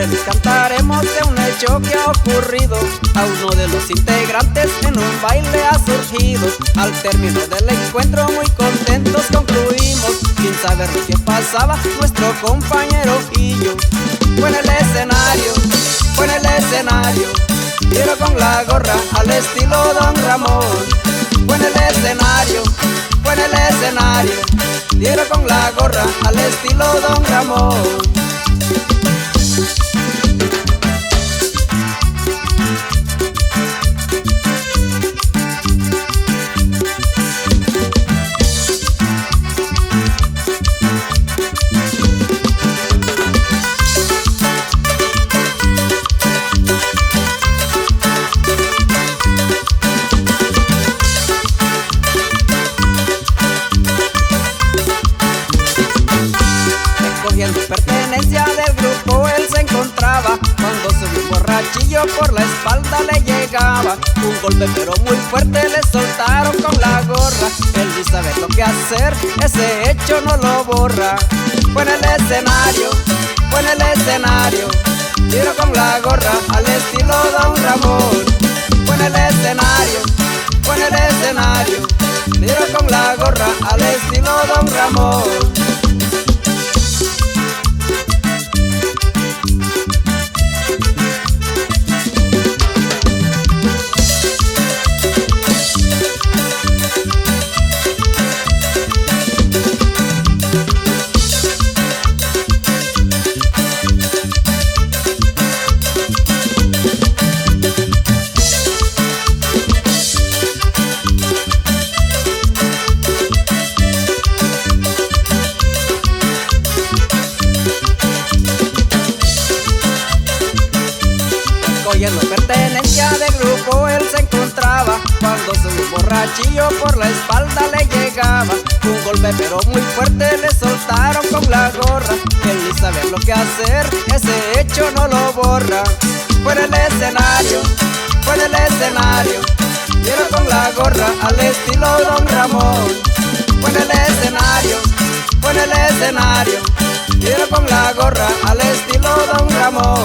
les cantaremos de un hecho que ha ocurrido. A uno de los integrantes en un baile ha surgido. Al término del encuentro muy contentos concluimos, sin saber lo que pasaba nuestro compañero y yo. Fue en el escenario, fue en el escenario, tiro con la gorra al estilo Don Ramón. Fue en el escenario, fue en el escenario, tiro con la gorra al estilo Don Ramón. Recogiendo pertenencia del grupo él se encontraba, cuando subió un borrachillo por la espalda le llegaba. Un golpe pero muy fuerte le soltaron con la gorra. Él ni sabe lo que hacer, ese hecho no lo borra. Fue en el escenario, fue en el escenario, tiro con la gorra al estilo Don Ramón. Fue en el escenario, fue en el escenario, tiro con la gorra al estilo Don Ramón. Recogiendo pertenencia del grupo él se encontraba, cuando su borrachillo por la espalda le llegaba. Un golpe pero muy fuerte le soltaron con la gorra. Él ni sabe lo que hacer, ese hecho no lo borra. Fue en el escenario, fue en el escenario, tiro con la gorra al estilo Don Ramón. Fue en el escenario, fue en el escenario, tiro con la gorra al estilo Don Ramón.